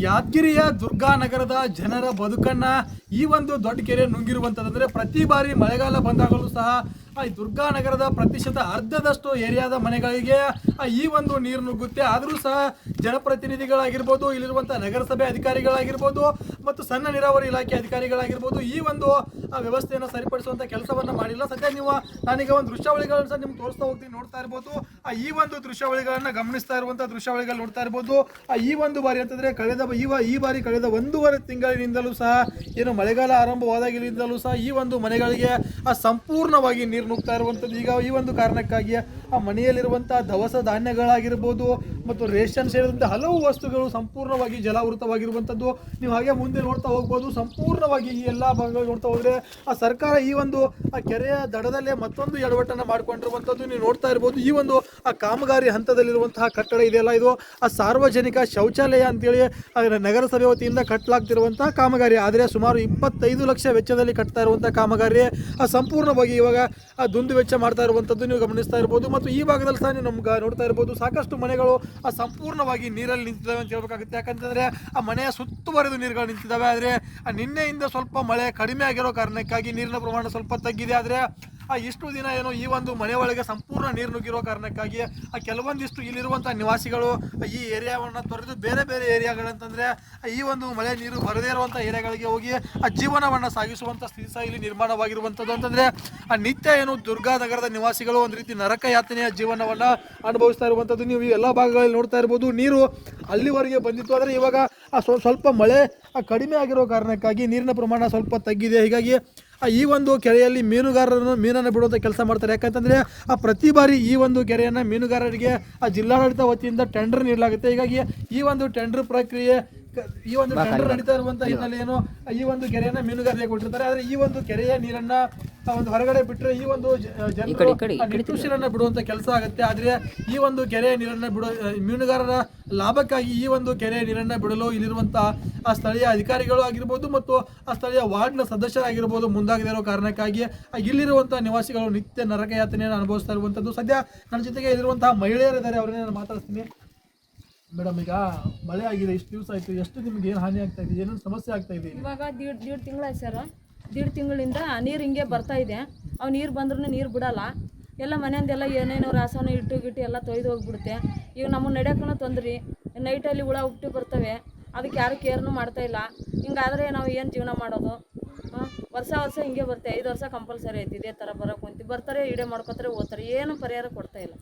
ಯಾದಗಿರಿಯ ದುರ್ಗಾನಗರದ ಜನರ ಬದುಕನ್ನ ಈ ಒಂದು ದೊಡ್ಡ ಕೆರೆ ನುಂಗಿರುವಂಥದ್ದಂದರೆ ಪ್ರತಿ ಬಾರಿ ಮಳೆಗಾಲ ಬಂದಾಗಲೂ ಸಹ ಈ ದುರ್ಗಾನಗರದ ಪ್ರತಿಶತ ಅರ್ಧದಷ್ಟು ಏರಿಯಾದ ಮನೆಗಳಿಗೆ ಈ ಒಂದು ನೀರು ನುಗ್ಗುತ್ತೆ. ಆದರೂ ಸಹ ಜನಪ್ರತಿನಿಧಿಗಳಾಗಿರ್ಬೋದು, ಇಲ್ಲಿರುವಂಥ ನಗರಸಭೆ ಅಧಿಕಾರಿಗಳಾಗಿರ್ಬೋದು ಮತ್ತು ಸಣ್ಣ ನೀರಾವರಿ ಇಲಾಖೆ ಅಧಿಕಾರಿಗಳಾಗಿರ್ಬೋದು ಈ ಒಂದು ವ್ಯವಸ್ಥೆಯನ್ನು ಸರಿಪಡಿಸುವಂಥ ಕೆಲಸವನ್ನು ಮಾಡಿಲ್ಲ. ಸದ್ಯ ನಾನೀಗ ಒಂದು ದೃಶ್ಯಾವಳಿಗಳನ್ನು ಸಹ ನಿಮ್ಗೆ ತೋರಿಸ್ತಾ ಹೋಗ್ತೀನಿ, ನೋಡ್ತಾ ಇರ್ಬೋದು. ಈ ಒಂದು ದೃಶ್ಯಾವಳಿಗಳನ್ನು ಗಮನಿಸ್ತಾ ಇರುವಂಥ ದೃಶ್ಯಾವಳಿಗಳು ನೋಡ್ತಾ ಇರ್ಬೋದು. ಈ ಒಂದು ಬಾರಿ ಅಂತಂದರೆ ಈ ಬಾರಿ ಕಳೆದ 1.5 ತಿಂಗಳಿನಿಂದಲೂ ಸಹ ಏನು ಮಳೆಗಾಲ ಆರಂಭವಾದಾಗಿನಿಂದಲೂ ಸಹ ಈ ಒಂದು ಮನೆಗಳಿಗೆ ಸಂಪೂರ್ಣವಾಗಿ ನೀರು ನುಗ್ತಾ ಇರುವಂಥದ್ದು. ಈಗ ಈ ಒಂದು ಕಾರಣಕ್ಕಾಗಿ ಆ ಮನೆಯಲ್ಲಿರುವಂಥ ದವಸ ಧಾನ್ಯಗಳಾಗಿರ್ಬೋದು ಮತ್ತು ರೇಷನ್ ಸೇರಿದಂತೆ ಹಲವು ವಸ್ತುಗಳು ಸಂಪೂರ್ಣವಾಗಿ ಜಲಾವೃತವಾಗಿರುವಂಥದ್ದು. ನೀವು ಹಾಗೆ ಮುಂದೆ ನೋಡ್ತಾ ಹೋಗ್ಬೋದು. ಸಂಪೂರ್ಣವಾಗಿ ಈ ಎಲ್ಲ ಭಾಗಗಳು ನೋಡ್ತಾ ಹೋದರೆ ಆ ಸರ್ಕಾರ ಈ ಒಂದು ಆ ಕೆರೆಯ ದಡದಲ್ಲೇ ಮತ್ತೊಂದು ಎಡವಟ್ಟನ್ನು ಮಾಡಿಕೊಂಡಿರುವಂಥದ್ದು ನೀವು ನೋಡ್ತಾ ಇರ್ಬೋದು. ಈ ಒಂದು ಆ ಕಾಮಗಾರಿ ಹಂತದಲ್ಲಿರುವಂತಹ ಕಟ್ಟಡ ಇದೆಯಲ್ಲ, ಇದು ಆ ಸಾರ್ವಜನಿಕ ಶೌಚಾಲಯ ಅಂತೇಳಿ ನಗರಸಭೆ ವತಿಯಿಂದ ಕಟ್ಟಲಾಗ್ತಿರುವಂತಹ ಕಾಮಗಾರಿ. ಆದರೆ ಸುಮಾರು 25 ಲಕ್ಷ ವೆಚ್ಚದಲ್ಲಿ ಕಟ್ತಾ ಇರುವಂತಹ ಕಾಮಗಾರಿ ಸಂಪೂರ್ಣವಾಗಿ ಇವಾಗ ದುಂದು ವೆಚ್ಚ ಮಾಡ್ತಾ ಇರುವಂಥದ್ದು ನೀವು ಗಮನಿಸ್ತಾ ಇರ್ಬೋದು. ಮತ್ತು ಈ ಭಾಗದಲ್ಲಿ ಸಹ ನೀವು ನಮ್ಗೆ ನೋಡ್ತಾ ಇರ್ಬೋದು ಸಾಕಷ್ಟು ಮನೆಗಳು ಸಂಪೂರ್ಣವಾಗಿ ನೀರಲ್ಲಿ ನಿಂತಿದ್ದಾವೆ ಅಂತ ಹೇಳ್ಬೇಕಾಗುತ್ತೆ. ಯಾಕಂತಂದರೆ ಆ ಮನೆಯ ಸುತ್ತುವರೆದು ನೀರುಗಳು ನಿಂತಿದ್ದಾವೆ. ಆದರೆ ನಿನ್ನೆಯಿಂದ ಸ್ವಲ್ಪ ಮಳೆ ಕಡಿಮೆ ಆಗಿರೋ ಕಾರಣಕ್ಕಾಗಿ ನೀರಿನ ಪ್ರಮಾಣ ಸ್ವಲ್ಪ ತಗ್ಗಿದೆ. ಆದರೆ ಇಷ್ಟು ದಿನ ಏನು ಈ ಒಂದು ಮನೆ ಒಳಗೆ ಸಂಪೂರ್ಣ ನೀರು ನುಗ್ಗಿರೋ ಕಾರಣಕ್ಕಾಗಿ ಕೆಲವೊಂದಿಷ್ಟು ಇಲ್ಲಿರುವಂಥ ನಿವಾಸಿಗಳು ಈ ಏರಿಯಾವನ್ನು ತೊರೆದು ಬೇರೆ ಬೇರೆ ಏರಿಯಾಗಳಂತಂದರೆ ಈ ಒಂದು ಮಳೆ ನೀರು ಬರದೇ ಇರುವಂಥ ಏರಿಯಾಗಳಿಗೆ ಹೋಗಿ ಆ ಜೀವನವನ್ನು ಸಾಗಿಸುವಂಥ ಸ್ಥಿತಿ ಸಹ ಇಲ್ಲಿ ನಿರ್ಮಾಣವಾಗಿರುವಂಥದ್ದು. ಅಂತಂದರೆ ನಿತ್ಯ ಏನು ದುರ್ಗಾನಗರದ ನಿವಾಸಿಗಳು ಒಂದು ರೀತಿ ನರಕ ಯಾತನೆಯ ಜೀವನವನ್ನು ಅನುಭವಿಸ್ತಾ ಇರುವಂಥದ್ದು ನೀವು ಎಲ್ಲ ಭಾಗಗಳಲ್ಲಿ ನೋಡ್ತಾ ಇರ್ಬೋದು. ನೀರು ಅಲ್ಲಿವರೆಗೆ ಬಂದಿತ್ತು, ಆದರೆ ಇವಾಗ ಸ್ವಲ್ಪ ಮಳೆ ಕಡಿಮೆ ಆಗಿರೋ ಕಾರಣಕ್ಕಾಗಿ ನೀರಿನ ಪ್ರಮಾಣ ಸ್ವಲ್ಪ ತಗ್ಗಿದೆ. ಹೀಗಾಗಿ ಈ ಒಂದು ಕೆರೆಯಲ್ಲಿ ಮೀನನ್ನು ಬಿಡುವಂಥ ಕೆಲಸ ಮಾಡ್ತಾರೆ. ಯಾಕಂತಂದರೆ ಪ್ರತಿ ಬಾರಿ ಈ ಒಂದು ಕೆರೆಯನ್ನು ಮೀನುಗಾರರಿಗೆ ಜಿಲ್ಲಾಡಳಿತ ವತಿಯಿಂದ ಟೆಂಡರ್ ನೀಡಲಾಗುತ್ತೆ. ಹೀಗಾಗಿ ಈ ಒಂದು ಟೆಂಡರ್ ಪ್ರಕ್ರಿಯೆ ನಡೀತಾ ಇರುವಂಥ ಹಿನ್ನೆಲೆಯನ್ನು ಈ ಒಂದು ಕೆರೆಯನ್ನು ಮೀನುಗಾರರಿಗೆ ಕೊಟ್ಟಿರ್ತಾರೆ. ಆದರೆ ಈ ಒಂದು ಕೆರೆಯ ನೀರನ್ನು ಒಂದು ಹೊರಗಡೆ ಬಿಟ್ಟರೆ ಈ ಒಂದು ಜನರು ನಿಟ್ಟುಸಿರನ್ನು ಬಿಡುವಂಥ ಕೆಲಸ ಆಗುತ್ತೆ. ಆದರೆ ಈ ಒಂದು ಕೆರೆಯ ನೀರನ್ನು ಮೀನುಗಾರರ ಲಾಭಕ್ಕಾಗಿ ಈ ಒಂದು ಕೆರೆಯ ನೀರನ್ನು ಬಿಡಲು ಇಲ್ಲಿರುವಂಥ ಆ ಸ್ಥಳೀಯ ಅಧಿಕಾರಿಗಳು ಆಗಿರ್ಬೋದು ಮತ್ತು ಆ ಸ್ಥಳೀಯ ವಾರ್ಡ್ನ ಸದಸ್ಯರಾಗಿರ್ಬೋದು ಮುಂದಾಗದೇ ಇರೋ ಕಾರಣಕ್ಕಾಗಿ ಇಲ್ಲಿರುವಂಥ ನಿವಾಸಿಗಳು ನಿತ್ಯ ನರಕ ಯಾತನೆಯನ್ನು ಅನುಭವಿಸ್ತಾ ಇರುವಂಥದ್ದು. ಸದ್ಯ ನನ್ನ ಜೊತೆಗೆ ಇಲ್ಲಿರುವಂತಹ ಮಹಿಳೆಯರಿದ್ದಾರೆ, ಅವರನ್ನೇ ನಾನು ಮಾತಾಡ್ತೀನಿ. ಮೇಡಮ್, ಈಗ ಮಳೆ ಆಗಿದೆ, ಇಷ್ಟು ದಿವಸ ಆಯಿತು, ಎಷ್ಟು ನಿಮ್ಗೆ ಏನು ಹಾನಿ ಆಗ್ತಾ ಇದೆ, ಏನೇನು ಸಮಸ್ಯೆ ಆಗ್ತಾ ಇದೆ? ಇವಾಗ ದೀಡ್ ತಿಂಗಳಾಯ್ತು ಸರ್. 1.5 ತಿಂಗಳಿಂದ ನೀರು ಹಿಂಗೆ ಬರ್ತಾ ಇದೆ. ಅವು ನೀರು ಬಂದ್ರೂ ನೀರು ಬಿಡಲ್ಲ. ಎಲ್ಲ ಮನೆಯಿಂದೆಲ್ಲ ಏನೇನೋ ರಾಸಾಯನ ಇಟ್ಟು ಎಲ್ಲ ತೊಯ್ದು ಹೋಗ್ಬಿಡುತ್ತೆ. ಈಗ ನಮಗೆ ನಡೆಯೋಕ್ಕೂ ತೊಂದ್ರೆ. ನೈಟಲ್ಲಿ ಹುಳ ಹುಟ್ಟಿ ಬರ್ತವೆ, ಅದಕ್ಕೆ ಯಾರು ಕೇರ್ನು ಮಾಡ್ತಾಯಿಲ್ಲ. ಹಿಂಗಾದರೆ ನಾವು ಏನು ಜೀವನ ಮಾಡೋದು? ವರ್ಷ ಹಿಂಗೆ ಬರುತ್ತೆ. 5 ವರ್ಷ ಕಂಪಲ್ಸರಿ ಐತಿ ಇದೇ ಥರ ಬರೋಕೆ ಕುಂತು ಬರ್ತಾರೆ, ಇಡೇ ಮಾಡ್ಕೊತಾರೆ, ಹೋಗ್ತಾರೆ. ಏನು ಪರಿಹಾರ ಕೊಡ್ತಾ ಇಲ್ಲ.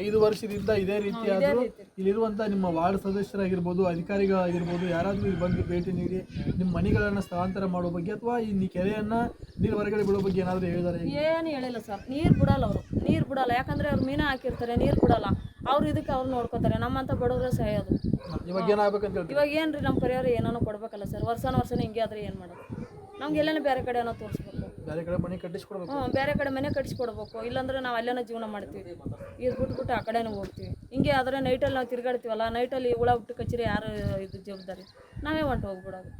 5 ವರ್ಷದಿಂದ ಇದೇ ರೀತಿ ಆದರೂ ಇಲ್ಲಿರುವಂಥ ನಿಮ್ಮ ವಾರ್ಡ್ ಸದಸ್ಯರಾಗಿರ್ಬೋದು, ಅಧಿಕಾರಿಗಳಾಗಿರ್ಬೋದು, ಯಾರಾದರೂ ಇಲ್ಲಿ ಬಂದು ಭೇಟಿ ನೀಡಿ ನಿಮ್ಮ ಮನೆಗಳನ್ನು ಸ್ಥಳಾಂತರ ಮಾಡೋ ಬಗ್ಗೆ ಅಥವಾ ಈ ಕೆರೆಯನ್ನು ನೀರು ಹೊರಗಡೆ ಬಿಡೋ ಬಗ್ಗೆ ಏನಾದರೂ ಹೇಳಿದ್ದಾರೆ? ಏನು ಹೇಳಿಲ್ಲ ಸರ್. ನೀರು ಬಿಡಲ್ಲ ಅವರು, ನೀರು ಬಿಡಲ್ಲ. ಯಾಕಂದರೆ ಅವ್ರು ಮೀನು ಹಾಕಿರ್ತಾರೆ, ನೀರು ಬಿಡಲ್ಲ. ಅವ್ರು ಇದಕ್ಕೆ ಅವ್ರು ನೋಡ್ಕೋತಾರೆ. ನಮ್ಮಂತ ಬಡವ್ರೆ ಸಾಯೋದು. ಇವಾಗ ಏನಾಗಬೇಕಂತ ಹೇಳಿ? ಇವಾಗ ಏನ್ರಿ ನಮ್ಮ ಪರಿಹಾರ ಏನೋ ಕೊಡ್ಬೇಕಲ್ಲ ಸರ್. ವರ್ಷನ ಹಿಂಗೆ ಆದರೆ ಏನು ಮಾಡೋದು? ನಮ್ಗೆ ಎಲ್ಲನೂ ಬೇರೆ ಕಡೆ ಏನೋ ತೋರಿಸ್ಬೇಕು, ಬೇರೆ ಕಡೆ ಮನೆ ಕಟ್ಟಿಸ್ಕೊಡ್ಬೇಕು. ಬೇರೆ ಕಡೆ ಮನೆ ಕಟ್ಟಿಸ್ಕೊಡ್ಬೇಕು. ಇಲ್ಲಾಂದ್ರೆ ನಾವು ಅಲ್ಲೇನೋ ಜೀವನ ಮಾಡ್ತೀವಿ. ಇದು ಬಿಟ್ಬಿಟ್ಟು ಆ ಕಡೆನೂ ಹೋಗ್ತೀವಿ. ಹಿಂಗೆ ಆದರೆ ನೈಟಲ್ಲಿ ನಾವು ತಿರುಗಾಡ್ತೀವಲ್ಲ, ನೈಟಲ್ಲಿ ಹುಳ ಹುಟ್ಟು ಕಚ್ಚಿರಿ ಯಾರು ಇದು ಜವಾಬ್ದಾರಿ? ನಾವೇ ಹೊಂಟು ಹೋಗ್ಬಿಡೋದು.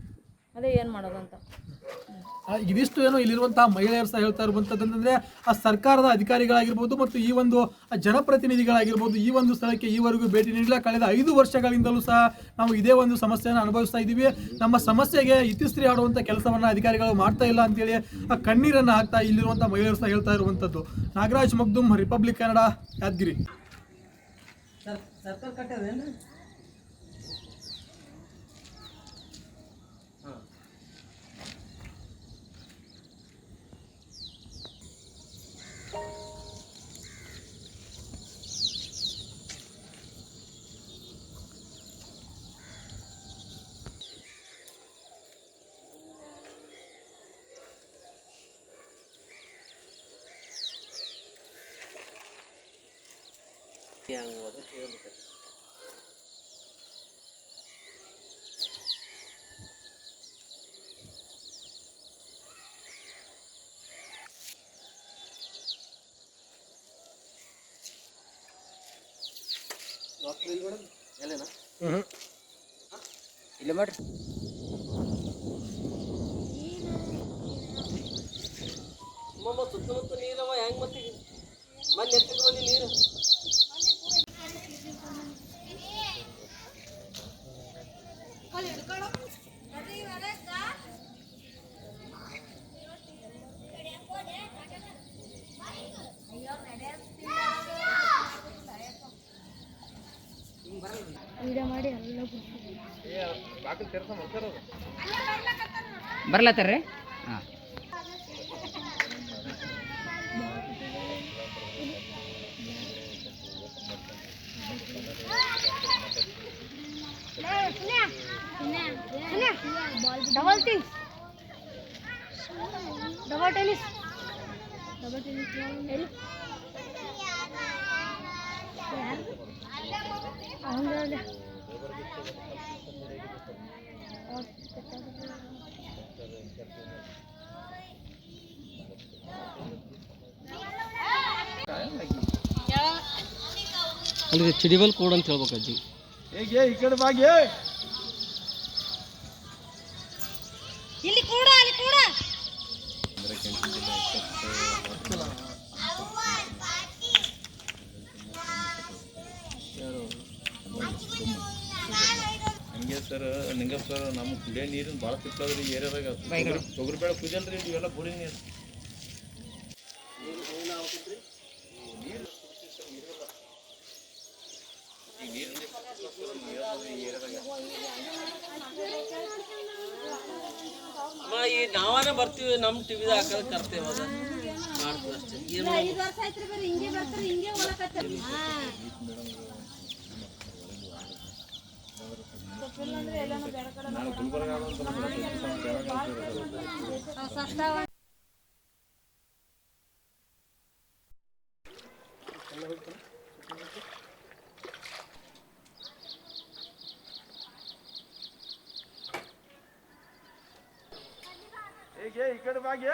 ಅದೇ ಏನು ಮಾಡೋದು ಅಂತ. ಇದಿಷ್ಟು ಏನೋ ಇಲ್ಲಿರುವಂತಹ ಮಹಿಳೆಯರು ಸಹ ಹೇಳ್ತಾ ಇರುವಂಥದ್ದು ಅಂತಂದರೆ ಆ ಸರ್ಕಾರದ ಅಧಿಕಾರಿಗಳಾಗಿರ್ಬೋದು ಮತ್ತು ಈ ಒಂದು ಜನಪ್ರತಿನಿಧಿಗಳಾಗಿರ್ಬೋದು ಈ ಒಂದು ಸ್ಥಳಕ್ಕೆ ಈವರೆಗೂ ಭೇಟಿ ನೀಡಿಲ್ಲ. ಕಳೆದ 5 ವರ್ಷಗಳಿಂದಲೂ ಸಹ ನಾವು ಇದೇ ಒಂದು ಸಮಸ್ಯೆಯನ್ನು ಅನುಭವಿಸ್ತಾ ಇದ್ದೀವಿ. ನಮ್ಮ ಸಮಸ್ಯೆಗೆ ಇತಿಶ್ರೀ ಆಡುವಂಥ ಕೆಲಸವನ್ನು ಅಧಿಕಾರಿಗಳು ಮಾಡ್ತಾ ಇಲ್ಲ ಅಂತೇಳಿ ಆ ಕಣ್ಣೀರನ್ನು ಹಾಕ್ತಾ ಇಲ್ಲಿರುವಂಥ ಮಹಿಳೆಯರು ಸಹ ಹೇಳ್ತಾ ಇರುವಂಥದ್ದು. ನಾಗರಾಜ್ ಮಗ್ದುಮ್, ರಿಪಬ್ಲಿಕ್ ಕನ್ನಡ, ಯಾದಗಿರಿ. ಇಲ್ಲ ಮಾಡ್ರಿ. ಸುತ್ತಮುತ್ತ ನೀರವ ಹೆಂಗ್ ಮತ್ತೆ ಮನೆ ಎತ್ತಿದ ಬಂದಿ ನೀರು ವಿಡಿಯೋ ಮಾಡಿ ಎಲ್ಲ ಬರ್ಲತ್ತಾರ್ರಿ ಹಾಂ ಡಬಲ್ ಥಿಂಗ್ಸ್ ಡಬಲ್ ಟೆನ್ನಿಸ್ ಹೇಳಿ ಹಂಗೆ ಅಲ್ಲಿ ಚಿಡಿಬಲ್ ಕೋಡ್ ಅಂತ ಹೇಳ್ಬೇಕು ಅಜ್ಜಿ. ಹೇಗೆ ಈ ಕಡೆ ಬಾಗಿ ಇಲ್ಲಿ ಕೂಡ ಅಲ್ಲಿ ಕೂಡ ಹಂಗೆ ಸರ್ ನಿಂಗಪ್ಪ ಸರ್ ನಮ್ಮ ಕುಡಿಯೋ ನೀರಿನ ಭಾಳ ತಿಪ್ಪದ್ರಿ ಏರಿಯಾದಾಗ ತೊಗರಿ ಬೇಳೆ ಕುದಿಯಲ್ರಿ ಇವೆಲ್ಲ ಬೋರಿನ ನೀರು. ಈ ನಾವಾನೇ ಬರ್ತೀವಿ ನಮ್ಮ ಟಿವಿದಾಗ ಹಾಕೋದು ಕರ್ತೇವೆ ಅದ ಮಾಡ್ತೀವಿ ಅಷ್ಟೇ. ಏನು ನಾನು ಗುಲ್ಬರ್ಗ ಹೇಗೆ ಈ ಕಡೆ ಬಾಗಿ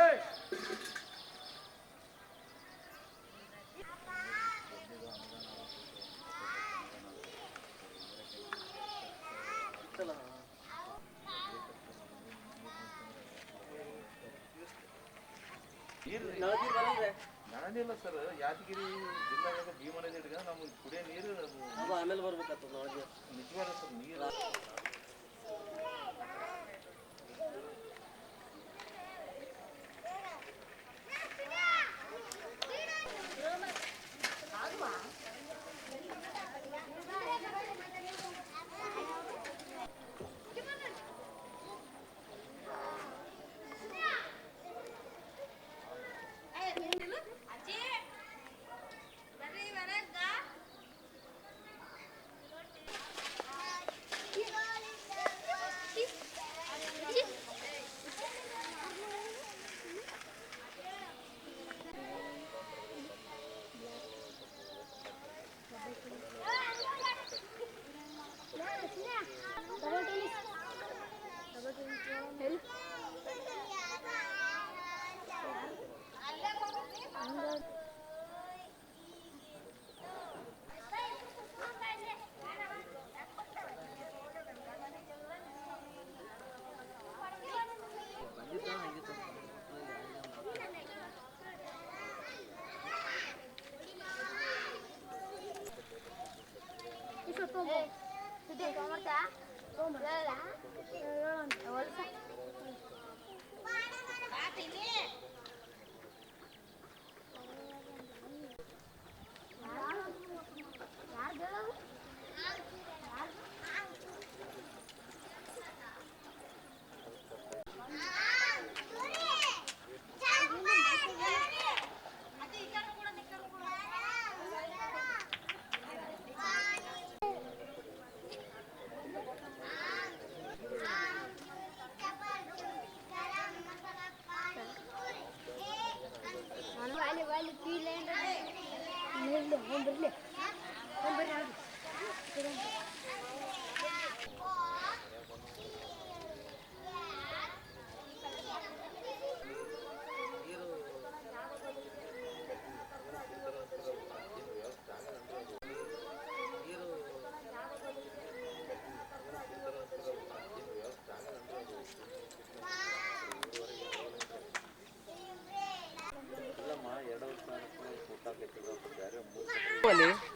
ನಾನಿಲ್ಲ ಸರ್ ಯಾದಗಿರಿ ಜಿಲ್ಲಾದಾಗ ಭೀಮನ ಹಿಡ್ಗ ನಮ್ಗೆ ಕುಡಿಯೋ ನೀರು ಅದು ಆಮೇಲೆ ಬರ್ಬೇಕಾಗ್ತದೆ ನಾಳೆ. ನಿಜವಾದ ಸರ್ ನೀರು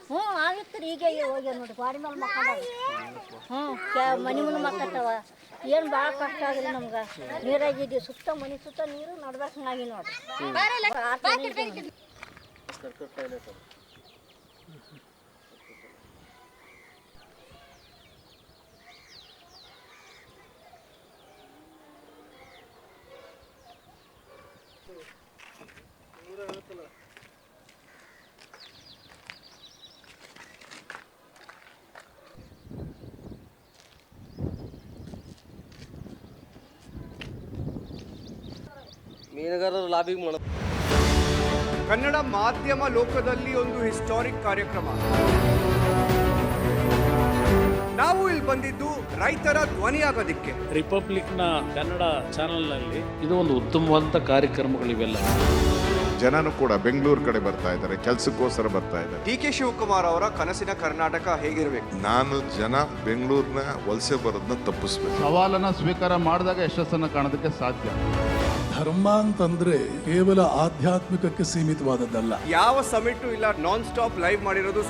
ಹ್ಞೂ ಆಗುತ್ತೆ ಮಾತ್ರ ಈಗ ಹೋಗ್ಯಾವ ನೋಡಿ ಗಾಡಿ ಮೇಲೆ ಮಕ್ಕಂಡವ ಮನೆ ಮುಂದೆ ಮಕ್ಕತ್ತವ ಏನು ಭಾಳ ಕಷ್ಟ ಆಗಿದೆ ನಮ್ಗೆ ನೀರಾಗಿದ್ದೀವಿ ಸುತ್ತ ಮನೆ ಸುತ್ತ ನೀರು ನಡ್ಬೇಕಾಗಿ ನೋಡ್ರಿ ಮೀನುಗಾರರ ಲಾಬಿಗೆ ಮಾಡ ಕನ್ನಡ ಮಾಧ್ಯಮ ಲೋಕದಲ್ಲಿ ಒಂದು ಹಿಸ್ಟಾರಿಕ್ ಕಾರ್ಯಕ್ರಮ. ನಾವು ಇಲ್ಲಿ ಬಂದಿದ್ದು ರೈತರ ಧ್ವನಿಯಾಗೋದಿಕ್ಕೆ. ರಿಪಬ್ಲಿಕ್ನ ಕನ್ನಡ ಚಾನೆಲ್ನಲ್ಲಿ ಇದು ಒಂದು ಉತ್ತಮವಾದಂಥ ಕಾರ್ಯಕ್ರಮಗಳಿವೆಲ್ಲ. ಜನನು ಕೂಡ ಬೆಂಗಳೂರು ಕಡೆ ಬರ್ತಾ ಇದ್ದಾರೆ, ಕೆಲಸಕ್ಕೋಸ್ಕರ ಬರ್ತಾ ಇದ್ದಾರೆ. ಡಿ ಕೆ ಶಿವಕುಮಾರ್ ಅವರ ಕನಸಿನ ಕರ್ನಾಟಕ ಹೇಗಿರಬೇಕು? ನಾನು ಜನ ಬೆಂಗಳೂರಿನ ವಲಸೆ ಬರೋದನ್ನ ತಪ್ಪಿಸ್ಬೇಕು. ಸವಾಲನ್ನ ಸ್ವೀಕಾರ ಮಾಡಿದಾಗ ಯಶಸ್ಸನ್ನು ಕಾಣೋದಕ್ಕೆ ಸಾಧ್ಯ. ಧರ್ಮ ಅಂತಂದ್ರೆ ಕೇವಲ ಆಧ್ಯಾತ್ಮಿಕಕ್ಕೆ ಸೀಮಿತವಾದದ್ದಲ್ಲ. ಯಾವ ಸಮಿಟು ಇಲ್ಲ, ನಾನ್ ಸ್ಟಾಪ್ ಲೈವ್ ಮಾಡಿರೋದು.